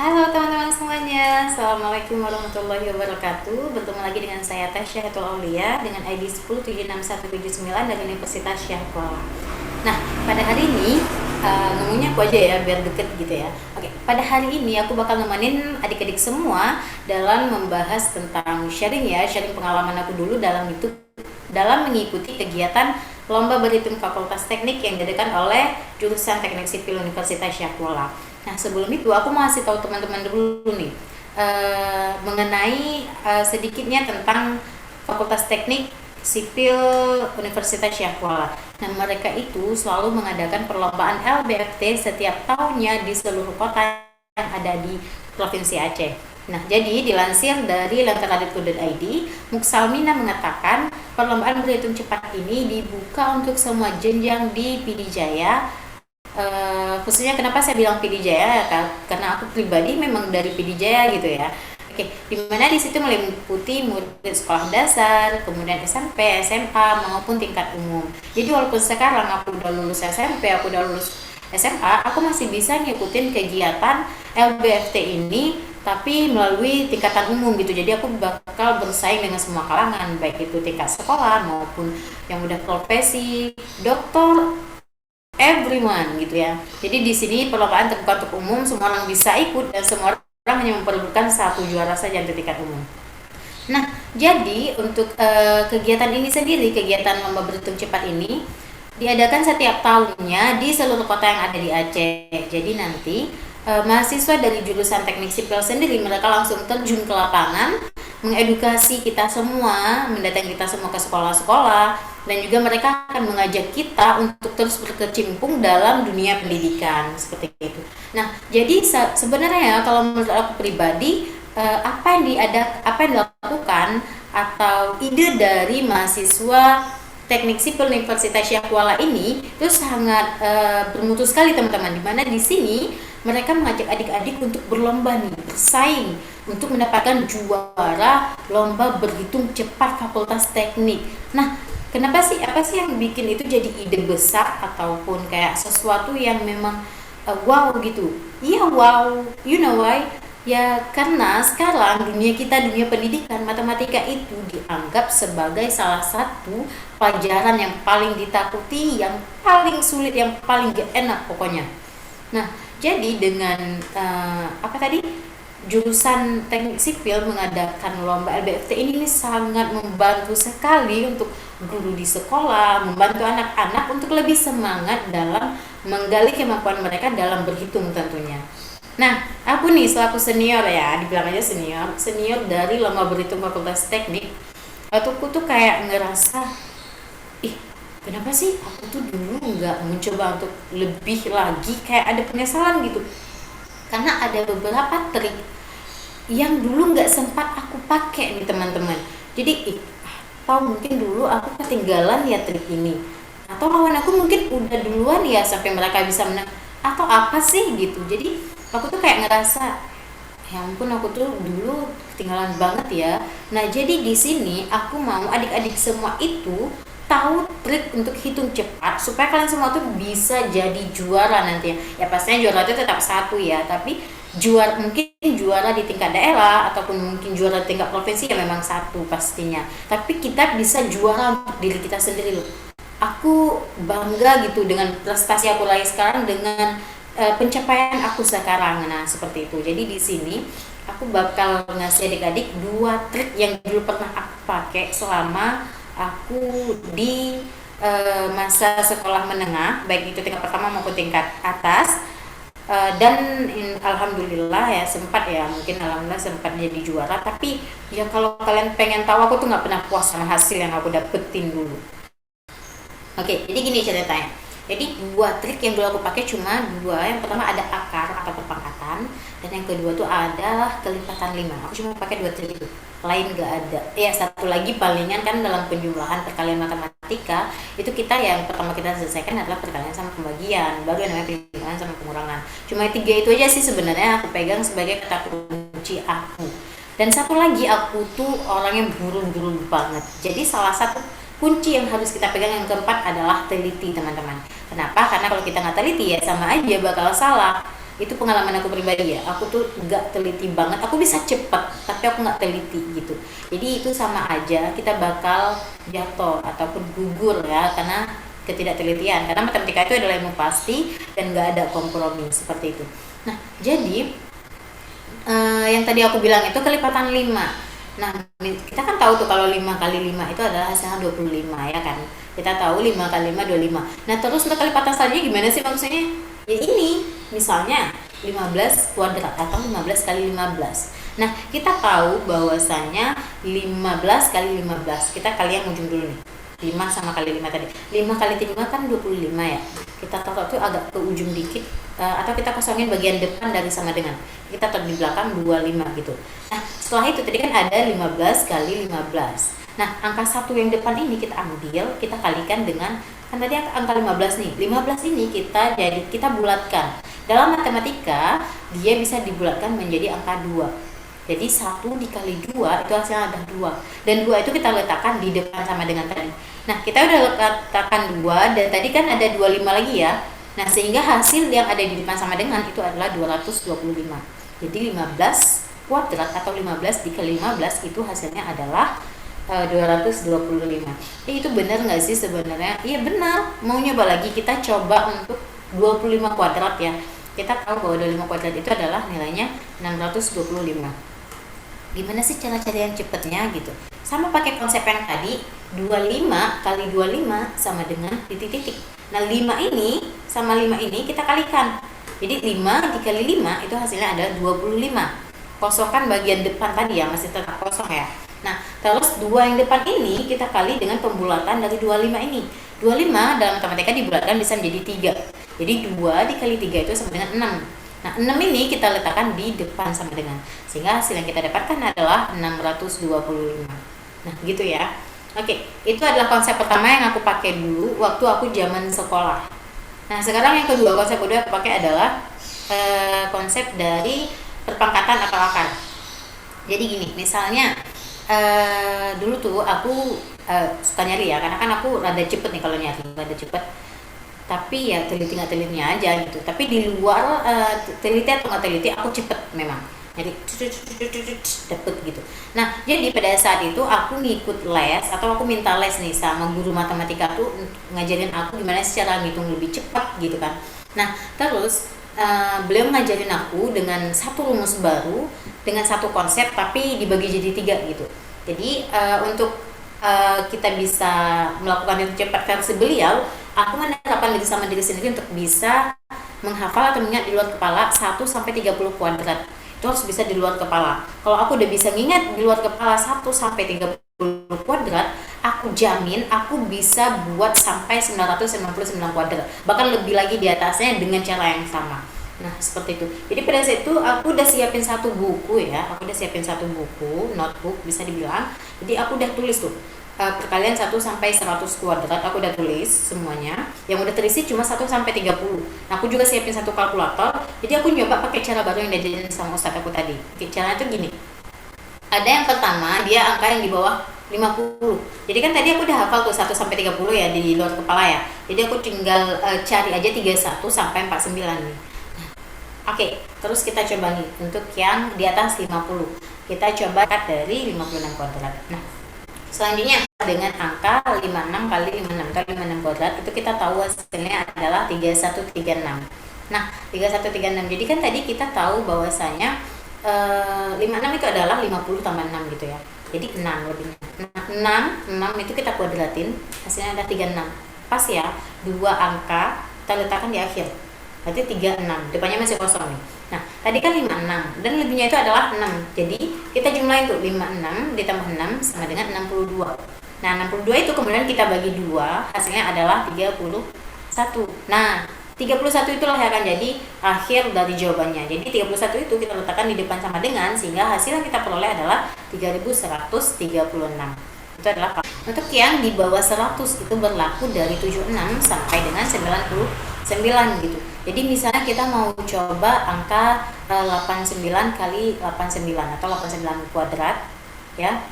Halo teman-teman semuanya, Assalamualaikum warahmatullahi wabarakatuh. Bertemu lagi dengan saya Tasya Hetul Aulia dengan ID 10761179 dari Universitas Syahkuala. Nah, pada hari ini ngomongnya aku aja ya biar deket gitu ya. Oke, pada hari ini aku bakal nemenin adik-adik semua dalam membahas tentang sharing pengalaman aku dulu dalam mengikuti kegiatan lomba berhitung Fakultas Teknik yang diadakan oleh jurusan Teknik Sipil Universitas Syahkuala. Nah, sebelum itu aku mau kasih tahu teman-teman dulu nih mengenai sedikitnya tentang Fakultas Teknik Sipil Universitas Syahkuala. Nah, mereka itu selalu mengadakan perlombaan LBFT setiap tahunnya di seluruh kota yang ada di Provinsi Aceh. Nah, jadi dilansir dari lenteradit.id, Muksalmina mengatakan perlombaan berhitung cepat ini dibuka untuk semua jenjang di Pidijaya. Khususnya kenapa saya bilang Pidijaya ya, karena aku pribadi memang dari Pidijaya gitu ya. Oke, dimana di situ meliputi murid sekolah dasar, kemudian SMP, SMA maupun tingkat umum. Jadi walaupun sekarang aku udah lulus SMP, aku udah lulus SMA, aku masih bisa ngikutin kegiatan LBFT ini tapi melalui tingkatan umum gitu. Jadi aku bakal bersaing dengan semua kalangan, baik itu tingkat sekolah maupun yang udah profesi, doktor, everyone gitu ya. Jadi di sini perlombaan terbuka untuk umum, semua orang bisa ikut dan semua orang hanya memerlukan satu juara saja di tingkat umum. Nah, jadi untuk kegiatan ini sendiri, kegiatan lomba berhitung cepat ini diadakan setiap tahunnya di seluruh kota yang ada di Aceh. Jadi nanti mahasiswa dari jurusan Teknik Sipil sendiri mereka langsung terjun ke lapangan, mengedukasi kita semua, mendatangi kita semua ke sekolah-sekolah, dan juga mereka akan mengajak kita untuk terus berkecimpung dalam dunia pendidikan seperti itu. Nah, jadi sebenarnya kalau menurut aku pribadi, apa yang dilakukan atau ide dari mahasiswa Teknik Sipil Universitas Syahkuala ini itu sangat bermutu sekali teman-teman, dimana di sini mereka mengajak adik-adik untuk berlomba nih, bersaing untuk mendapatkan juara lomba berhitung cepat Fakultas Teknik. Nah, kenapa sih, apa sih yang bikin itu jadi ide besar ataupun kayak sesuatu yang memang wow gitu? Iya wow, you know why? Ya karena sekarang dunia pendidikan, matematika itu dianggap sebagai salah satu pelajaran yang paling ditakuti, yang paling sulit, yang paling gak enak pokoknya. Nah, jadi dengan jurusan Teknik Sipil mengadakan lomba LBFT ini sangat membantu sekali untuk guru di sekolah, membantu anak-anak untuk lebih semangat dalam menggali kemampuan mereka dalam berhitung tentunya. Nah, aku nih selaku senior ya, dibilang aja senior dari lomba berhitung Fakultas Teknik, aku tuh kayak ngerasa, ih, kenapa sih aku tuh dulu nggak mencoba untuk lebih lagi, kayak ada penyesalan gitu. Karena ada beberapa trik yang dulu nggak sempat aku pakai nih teman-teman. Jadi, atau mungkin dulu aku ketinggalan ya trik ini. Atau lawan aku mungkin udah duluan ya sampai mereka bisa menang. Atau apa sih gitu. Jadi, aku tuh kayak ngerasa, ya ampun aku tuh dulu ketinggalan banget ya. Nah, jadi di sini aku mau adik-adik semua itu tahu trik untuk hitung cepat supaya kalian semua tuh bisa jadi juara nantinya. Ya pastinya juara itu tetap satu ya, tapi mungkin juara di tingkat daerah ataupun mungkin juara di tingkat provinsi ya memang satu pastinya. Tapi kita bisa juara untuk diri kita sendiri loh. Aku bangga gitu dengan prestasi aku lagi sekarang, dengan pencapaian aku sekarang. Nah, seperti itu. Jadi di sini aku bakal ngasih adik-adik 2 trik yang dulu pernah aku pakai selama aku di masa sekolah menengah, baik itu tingkat pertama maupun tingkat atas. Dan alhamdulillah ya alhamdulillah sempat jadi juara. Tapi ya kalau kalian pengen tahu, aku tuh nggak pernah puas sama hasil yang aku dapetin dulu. Oke, jadi gini ceritanya. Jadi 2 trik yang dulu aku pakai cuma 2. Yang pertama ada akar atau perpangkatan, dan yang kedua tuh adalah kelipatan 5. Aku cuma pakai 2 trik itu, lain gak ada. Ya satu lagi palingan kan dalam penjumlahan perkalian matematika itu kita yang pertama kita selesaikan adalah perkalian sama pembagian, baru yang namanya penjumlahan sama pengurangan. Cuma 3 itu aja sih sebenarnya aku pegang sebagai kata kunci aku. Dan satu lagi, aku tuh orang yang buru-buru banget. Jadi salah satu kunci yang harus kita pegang yang keempat adalah teliti teman-teman. Kenapa? Karena kalau kita nggak teliti ya sama aja bakal salah. Itu pengalaman aku pribadi ya, aku tuh nggak teliti banget, aku bisa cepet tapi aku nggak teliti gitu. Jadi itu sama aja kita bakal jatuh ataupun gugur ya, karena ketidaktelitian, karena matematika itu adalah ilmu pasti dan nggak ada kompromi seperti itu. Nah jadi yang tadi aku bilang itu kelipatan 5. Nah, kita kan tahu tuh kalau 5 kali 5 itu adalah hasilnya 25 ya kan. Kita tahu 5 kali 5 25. Nah, terus untuk kelipatan selanjutnya gimana sih maksudnya? Ya ini, misalnya 15 kuadrat atau 15 kali 15. Nah, kita tahu bahwasanya 15 kali 15. Kita kali yang ujung dulu nih. 5 sama kali 5 tadi. 5 kali 5 kan 25 ya. Kita taruh tuh agak ke ujung dikit, atau kita kosongin bagian depan dari sama dengan. Kita taruh di belakang 25 gitu. Nah, setelah itu tadi kan ada 15 kali 15. Nah, angka 1 yang depan ini kita ambil, kita kalikan dengan, kan tadi angka 15 nih. 15 ini kita bulatkan. Dalam matematika, dia bisa dibulatkan menjadi angka 2. Jadi 1 dikali 2 itu hasilnya ada 2. Dan 2 itu kita letakkan di depan sama dengan tadi. Nah, kita udah letakkan 2 dan tadi kan ada 25 lagi ya. Nah, sehingga hasil yang ada di depan sama dengan itu adalah 225. Jadi 15 kuadrat atau 15 dikali 15 itu hasilnya adalah 225. Itu benar nggak sih sebenarnya? Iya benar. Mau nyoba lagi, kita coba untuk 25 kuadrat ya. Kita tahu bahwa 25 kuadrat itu adalah nilainya 625. Gimana sih cara-cara yang cepatnya gitu? Sama pakai konsep yang tadi, 25 kali 25 sama dengan titik-titik. Nah, 5 ini sama 5 ini kita kalikan. Jadi 5 dikali 5 itu hasilnya ada 25. Kosongkan bagian depan tadi ya, masih tetap kosong ya. Nah, terus 2 yang depan ini kita kali dengan pembulatan dari 25 ini. 25 dalam matematika dibulatkan bisa menjadi 3. Jadi 2 dikali 3 itu sama dengan 6. Nah, 6 ini kita letakkan di depan sama dengan. Sehingga hasil yang kita dapatkan adalah 625. Nah, gitu ya. Oke, itu adalah konsep pertama yang aku pakai dulu waktu aku zaman sekolah. Nah, sekarang yang kedua, konsep kedua aku pakai adalah konsep dari perpangkatan atau akar. Jadi gini, misalnya dulu tuh aku suka nyari ya, karena kan aku rada cepet nih kalau nyari, rada cepet. Tapi ya teliti nggak telitinya aja gitu. Tapi di luar teliti atau nggak teliti, aku cepet memang. Jadi dapet gitu. Nah, jadi pada saat itu aku ngikut les atau aku minta les nih sama guru matematika tuh ngajarin aku gimana sih cara ngitung lebih cepat gitu kan. Nah, terus beliau ngajarin aku dengan satu rumus baru, dengan satu konsep tapi dibagi jadi 3 gitu. Jadi untuk kita bisa melakukan itu cepat versi beliau, aku menerapkan diri sama diri sendiri untuk bisa menghafal atau mengingat di luar kepala 1 sampai 30 kuadrat. Itu harus bisa di luar kepala. Kalau aku udah bisa ngingat di luar kepala 1 sampai 30 kuadrat, aku jamin aku bisa buat sampai 999 kuadrat. Bahkan lebih lagi di atasnya dengan cara yang sama. Nah, seperti itu. Jadi pada saat itu aku udah siapin satu buku ya. Aku udah siapin satu buku, notebook bisa dibilang. Jadi aku udah tulis tuh perkalian 1 sampai 100 kuadrat aku udah tulis semuanya. Yang udah terisi cuma 1 sampai 30. Nah, aku juga siapin satu kalkulator. Jadi aku nyoba pakai cara baru yang diajarin sama ustadz aku tadi. Caranya tuh gini. Ada yang pertama, dia angka yang di bawah 50. Jadi kan tadi aku udah hafal tuh 1 sampai 30 ya di luar kepala ya. Jadi aku tinggal cari aja 31 sampai 49 nih. Oke, terus kita coba nih untuk yang di atas 50. Kita coba cut dari 56 kuadrat. Nah, selanjutnya dengan angka 56 kali 56 kali 56 kuadrat itu kita tahu hasilnya adalah 3136. Nah, 3136. Jadi kan tadi kita tahu bahwasanya 56 itu adalah 50 tambah 6 gitu ya. Jadi 6 lebihnya. Nah, 6 itu kita kuadratin, hasilnya ada 36. Pas ya, 2 angka kita letakkan di akhir. Berarti 36, depannya masih kosong nih. Nah, tadi kan 56 dan lebihnya itu adalah 6. Jadi, kita jumlahin tuh 56 ditambah 6 sama dengan 62. Nah, 62 itu kemudian kita bagi 2, hasilnya adalah 31. Nah, 31 itulah yang akan jadi akhir dari jawabannya. Jadi 31 itu kita letakkan di depan sama dengan, sehingga hasil yang kita peroleh adalah 3136. Itu adalah untuk yang di bawah 100 itu berlaku dari 76 sampai dengan 99 gitu. Jadi misalnya kita mau coba angka 89 kali 89 atau 89 kuadrat ya.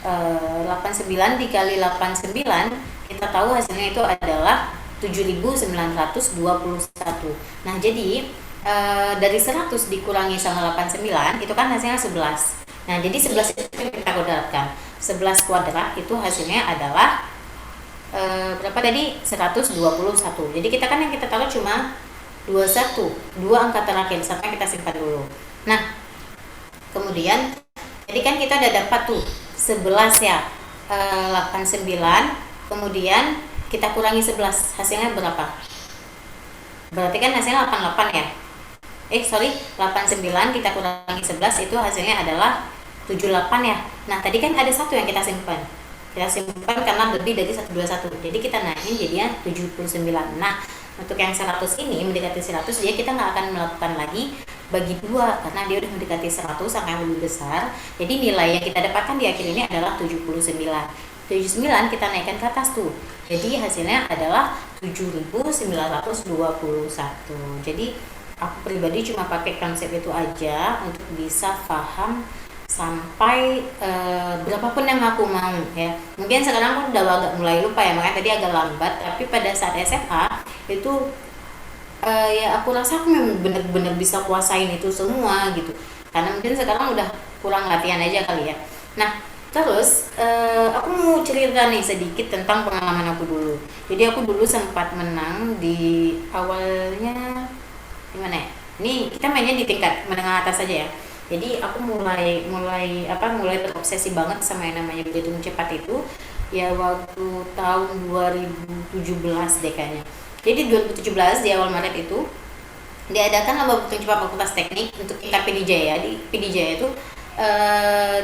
89 dikali 89 kita tahu hasilnya itu adalah 7.921. Nah, jadi dari 100 dikurangi sama 89 itu kan hasilnya 11. Nah, jadi 11 itu kita kuadratkan. 11 kuadrat itu hasilnya adalah berapa tadi? 121. Jadi kita kan yang kita tahu cuma 21, dua angka terakhir sampai kita simpan dulu. Nah, kemudian jadi kan kita udah dapat tuh 11 ya, 89, kemudian kita kurangi 11, hasilnya berapa? Berarti kan hasilnya 88 ya. 89 kita kurangi 11 itu hasilnya adalah 78 ya. Nah, tadi kan ada satu yang kita simpan. Kita simpan karena lebih dari 121. Jadi kita naikin jadinya 79. Nah, untuk yang 100 ini mendekati 100 dia kita nggak akan melakukan lagi bagi dua karena dia udah mendekati 100 angka yang lebih besar. Jadi nilai yang kita dapatkan di akhir ini adalah 79. 79 kita naikkan ke atas tuh. Jadi hasilnya adalah 7.921. Jadi aku pribadi cuma pakai konsep itu aja untuk bisa paham sampai berapapun yang aku mau ya. Mungkin sekarang aku udah agak mulai lupa ya, makanya tadi agak lambat, tapi pada saat SMA itu ya aku rasa aku memang bener-bener bisa kuasain itu semua gitu, karena mungkin sekarang udah kurang latihan aja kali ya. Nah, terus aku mau cerita nih sedikit tentang pengalaman aku dulu. Jadi aku dulu sempat menang di awalnya, gimana ya, ini kita mainnya di tingkat menengah atas aja ya. Jadi aku mulai terobsesi banget sama yang namanya berhitung cepat itu ya waktu tahun 2017 deh kayaknya. Jadi 2017 di awal Maret itu diadakan lomba berhitung cepat Fakultas Teknik untuk tingkat PD Jaya. Di PD Jaya itu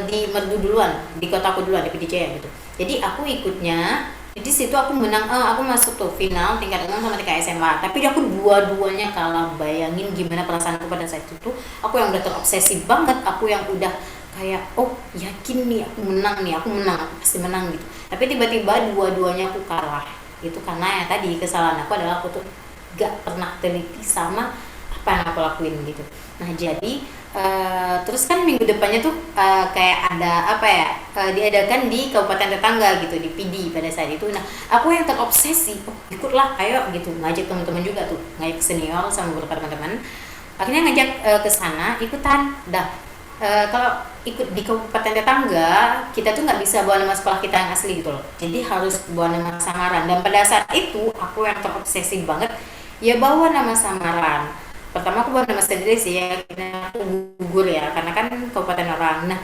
di Merdu duluan, di kotaku duluan di PD Jaya gitu. Jadi aku ikutnya di situ aku menang, aku masuk tuh final tingkat umum sama tingkat SMA, tapi aku dua-duanya kalah. Bayangin gimana perasaanku pada saat itu. Aku yang udah terobsesi banget, aku yang udah kayak yakin nih aku menang, aku pasti menang gitu. Tapi tiba-tiba dua-duanya aku kalah. Itu karena ya tadi kesalahan aku adalah aku tuh gak pernah teliti sama apa yang aku lakuin gitu. Nah, jadi terus kan minggu depannya tuh kayak ada diadakan di kabupaten tetangga gitu, di PD pada saat itu. Nah, aku yang terobsesi, ikutlah, ayo gitu, ngajak teman-teman juga tuh, ngajak senior sama beberapa teman-teman, akhirnya ngajak ke sana ikutan. Kalau ikut di kabupaten tetangga kita tuh nggak bisa bawa nama sekolah kita yang asli gitu loh, jadi harus bawa nama samaran. Dan pada saat itu aku yang terobsesi banget ya bawa nama samaran. Pertama aku bawa nama sendiri sih ya, karena aku gugur ya, karena kan kabupaten orang. Nah,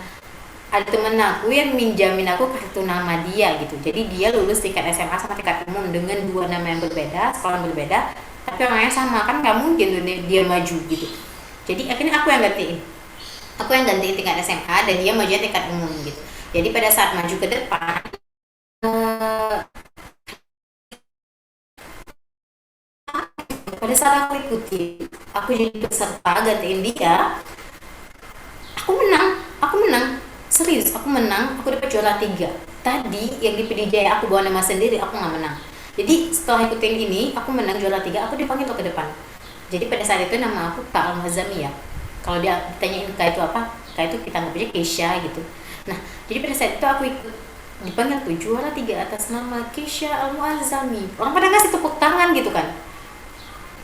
ada temen aku yang minjamin aku kartu nama dia gitu, jadi dia lulus tingkat SMA sama tingkat umum dengan dua nama yang berbeda, sekolah yang berbeda, tapi orangnya sama. Kan nggak mungkin tuh dia maju gitu. Jadi akhirnya aku yang gantiin tingkat SMA dan dia maju tingkat umum gitu. Jadi pada saat maju ke depan pada saat aku ikuti, aku jadi peserta gantiin dia, aku menang, serius aku menang, aku dapat juara 3. Tadi yang di PD Jaya aku bawa nama sendiri, aku nggak menang. Jadi setelah ikutin ini aku menang juara 3, aku dipanggil ke depan. Jadi pada saat itu nama aku Kak Almazami ya. Kalau dia ditanyain Kak itu apa, Kak itu kita nggak punya Keisha gitu. Nah, jadi pada saat itu aku ikut dipanggil tuh juara 3 atas nama Keisha Almazami. Orang pada ngasih tepuk tangan gitu kan.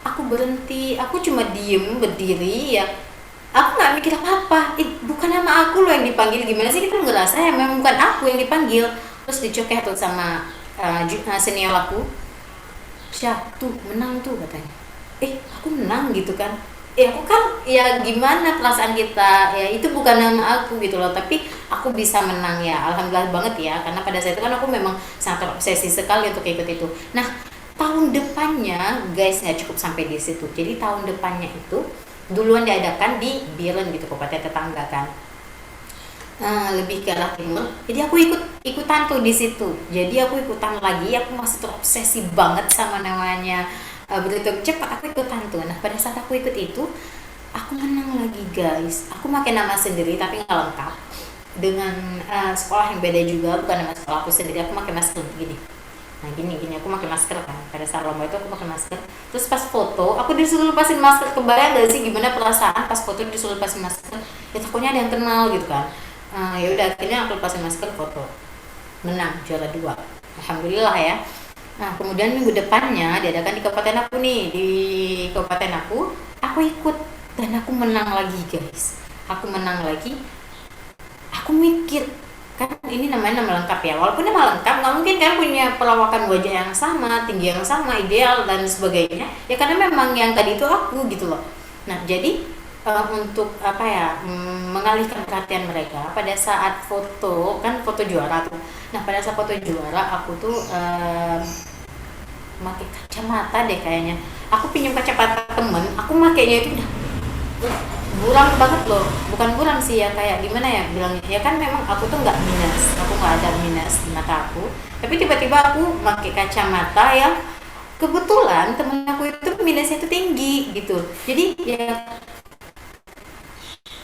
Aku berhenti, aku cuma diem berdiri ya, aku nggak mikir apa-apa. Bukan nama aku loh yang dipanggil, gimana sih kita ngerasa ya memang bukan aku yang dipanggil. Terus dicokeh tuh sama senior aku, Syah tuh menang tuh katanya. Aku menang gitu kan. Aku kan ya gimana perasaan kita ya, itu bukan nama aku gitu loh, tapi aku bisa menang ya, alhamdulillah banget ya, karena pada saat itu kan aku memang sangat obsesi sekali untuk ikut itu. Nah, tahun depannya guys nggak cukup sampai di situ. Jadi tahun depannya itu duluan diadakan di Biren gitu, kabupaten tetangga kan, lebih ke arah timur. Jadi aku ikutan tuh di situ. Jadi aku ikutan lagi, aku masih terobsesi banget sama namanya berhitung cepat. Aku ikutan tuh. Nah, pada saat aku ikut itu aku menang lagi guys. Aku pakai nama sendiri tapi nggak lengkap, dengan sekolah yang beda juga, bukan nama sekolah aku sendiri. Aku pakai masker gini. Nah gini aku pakai masker kan, pada saat lomba itu aku pakai masker. Terus pas foto aku disuruh lepasin masker. Kebayang gak sih gimana perasaan pas foto disuruh lepasin masker? Ya takutnya ada yang kenal gitu kan. Ya udah, akhirnya aku lepasin masker, foto, menang juara 2, alhamdulillah ya. Nah, kemudian minggu depannya diadakan di kabupaten aku nih, di kabupaten aku aku ikut dan aku menang lagi guys. Aku menang lagi. Aku mikir kan ini namanya nama lengkap ya, walaupun nama lengkap nggak mungkin kan punya perawakan wajah yang sama, tinggi yang sama, ideal dan sebagainya ya, karena memang yang tadi itu aku gitu loh. Nah jadi untuk apa ya, mengalihkan perhatian mereka pada saat foto, kan foto juara tuh. Nah pada saat foto juara aku tuh pakai kacamata deh kayaknya. Aku pinjam kacamata temen, aku makainya itu udah buram banget loh. Bukan buram sih ya, kayak gimana ya bilangnya ya, kan memang aku tuh nggak minus, aku nggak ada minus di mata aku, tapi tiba-tiba aku pakai kacamata yang kebetulan temen aku itu minusnya itu tinggi gitu. Jadi ya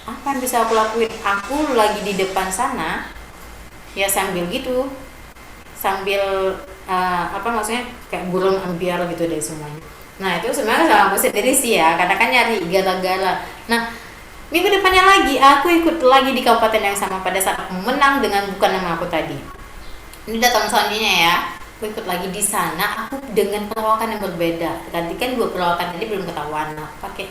apa yang bisa aku lakuin, aku lagi di depan sana ya sambil gitu, sambil apa maksudnya kayak buram ambiar gitu deh semuanya. Nah itu sebenarnya sama aku sendiri sih ya, karena kan nyari gara-gara. Nah minggu depannya lagi aku ikut lagi di kabupaten yang sama pada saat aku menang dengan bukan nama aku tadi. Ini datang selanjutnya ya, aku ikut lagi di sana, aku dengan perawakan yang berbeda. Tadi kan dua perawakan tadi belum ketahuan, nah, pakai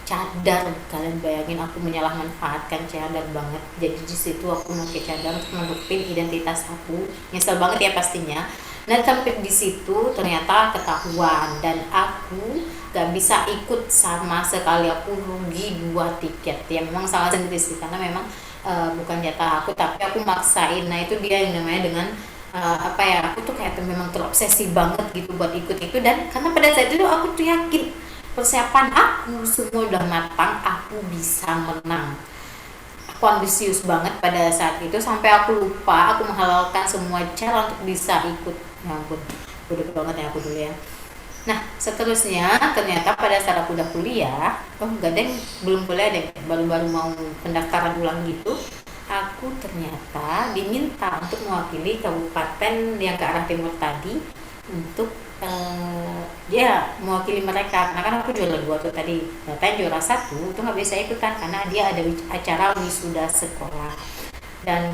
cadar. Kalian bayangin aku menyalahmanfaatkan cadar banget. Jadi di situ aku pakai cadar untuk menutupin identitas aku. Nyesel banget ya pastinya. Nah sampai di situ ternyata ketahuan dan aku gak bisa ikut sama sekali. Aku rugi 2 tiket ya, memang salah sendiri sih karena memang bukan jatah aku, tapi aku maksain. Nah itu dia yang namanya dengan apa ya, aku tuh kayak memang terobsesi banget gitu buat ikut itu. Dan karena pada saat itu aku tuh yakin persiapan aku semua udah matang, aku bisa menang. Aku ambisius banget pada saat itu sampai aku lupa aku menghalalkan semua cara untuk bisa ikut. Ya ampun, bodoh banget ya aku dulu ya. Nah seterusnya ternyata pada saat aku udah kuliah, oh enggak deh, belum kuliah deh, baru-baru mau pendaftaran ulang gitu, aku ternyata diminta untuk mewakili kabupaten yang ke arah timur tadi untuk dia mewakili mereka, karena kan aku juara 2 tuh tadi, ternyata juara 1 itu nggak bisa ikutan karena dia ada acara wisuda sekolah. Dan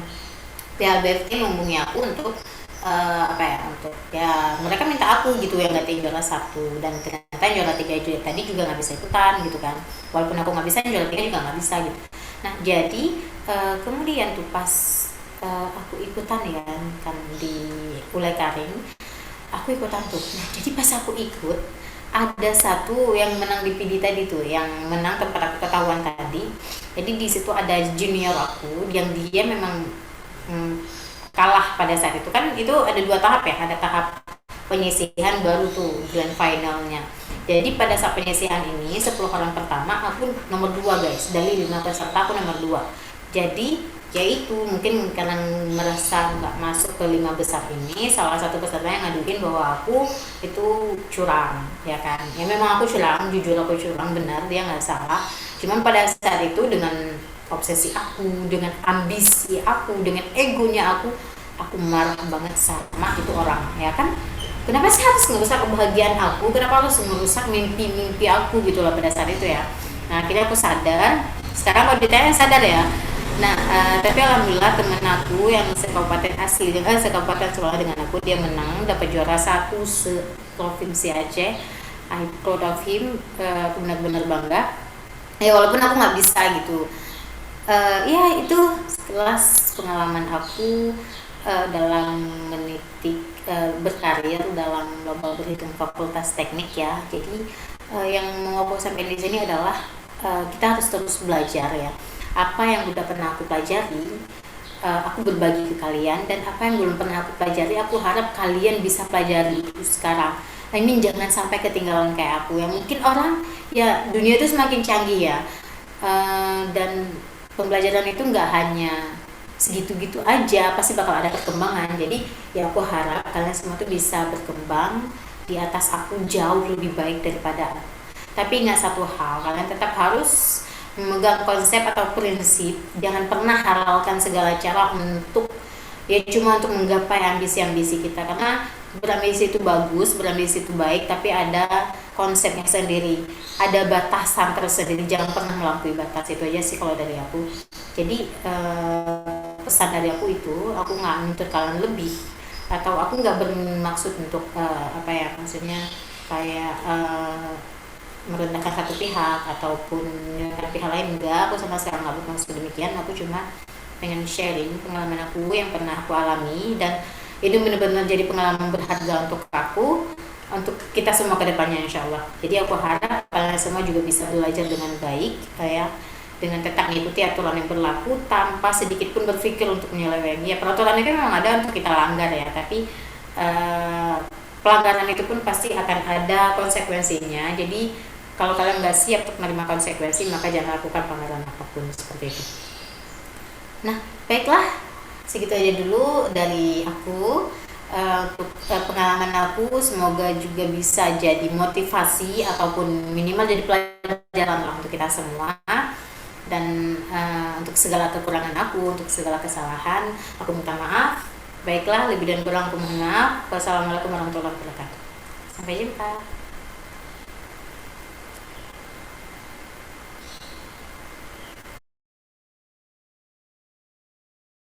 PLBFT menghubungi aku untuk apa ya, untuk ya mereka minta aku gitu yang gantiin juara 1, dan ternyata juara 3 tadi juga nggak bisa ikutan gitu kan, walaupun aku nggak bisa, juara 3 juga nggak bisa gitu. Nah jadi kemudian tuh pas aku ikutan ya kan di Ulai Karing, aku ikutan tuh. Nah jadi pas aku ikut ada satu yang menang di PD tadi tuh, yang menang tempat aku ketahuan tadi. Jadi di situ ada junior aku yang dia memang kalah pada saat itu. Kan itu ada 2 tahap ya, ada tahap penyisihan baru tuh grand finalnya. Jadi pada saat penyisihan ini 10 orang pertama aku nomor 2 guys, dari 5 peserta aku nomor 2. Jadi yaitu mungkin karena merasa nggak masuk ke 5 besar ini, salah satu peserta yang ngaduin bahwa aku itu curang ya kan. Ya memang aku curang, jujur aku curang, benar, dia nggak salah. Cuman pada saat itu dengan obsesi aku, dengan ambisi aku, dengan egonya aku marah banget sama itu orang ya kan. Kenapa sih harus ngerusak kebahagiaan aku, kenapa harus merusak mimpi-mimpi aku gitu loh pada saat itu ya. Nah akhirnya aku sadar, sekarang kalau ditanya sadar ya. Nah tapi alhamdulillah temen aku yang sekabupaten asli sekabupaten sekolah dengan aku, dia menang, dapat juara 1 se-provinsi Aceh. I proud of him, aku benar-benar bangga ya, walaupun aku nggak bisa gitu. Ya itu sekelas pengalaman aku dalam meniti berkarir dalam lomba berhitung fakultas teknik ya. Jadi yang mau aku sampaikan di sini adalah kita harus terus belajar ya. Apa yang udah pernah aku pelajari, aku berbagi ke kalian, dan apa yang belum pernah aku pelajari, aku harap kalian bisa pelajari itu sekarang. I mean jangan sampai ketinggalan kayak aku ya. Mungkin orang ya, dunia itu semakin canggih ya, dan pembelajaran itu nggak hanya segitu-gitu aja, pasti bakal ada perkembangan. Jadi ya aku harap kalian semua tuh bisa berkembang di atas aku jauh lebih baik daripada. Tapi ingat satu hal, kalian tetap harus memegang konsep atau prinsip, jangan pernah halalkan segala cara untuk ya cuma untuk menggapai ambisi-ambisi kita. Karena berambisi itu bagus, berambisi itu baik, tapi ada konsepnya sendiri, ada batasan tersendiri, jangan pernah melampaui batas. Itu aja sih kalau dari aku. Jadi pesan dari aku itu, aku nggak nuntut kalian lebih, atau aku nggak bermaksud untuk apa ya, maksudnya kayak merendahkan satu pihak ataupun menyalahkan pihak lain, enggak. Aku sama sekali nggak bermaksud demikian. Aku cuma pengen sharing pengalaman aku yang pernah aku alami, dan itu benar-benar jadi pengalaman berharga untuk aku, untuk kita semua ke depannya insya Allah. Jadi aku harap kalian semua juga bisa belajar dengan baik, kayak dengan tetap mengikuti aturan yang berlaku tanpa sedikit pun berpikir untuk menyeleweng. Ya, peraturan itu memang ada untuk kita langgar ya, tapi pelanggaran itu pun pasti akan ada konsekuensinya. Jadi kalau kalian nggak siap untuk menerima konsekuensi, maka jangan lakukan pelanggaran apapun seperti itu. Nah, baiklah, segitu aja dulu dari aku. Untuk pengalaman aku, semoga juga bisa jadi motivasi ataupun minimal jadi pelajaran lah untuk kita semua. Dan untuk segala kekurangan aku, untuk segala kesalahan, aku minta maaf. Baiklah, lebih dan kurang aku mohon maaf. Wassalamualaikum warahmatullahi wabarakatuh. Sampai jumpa.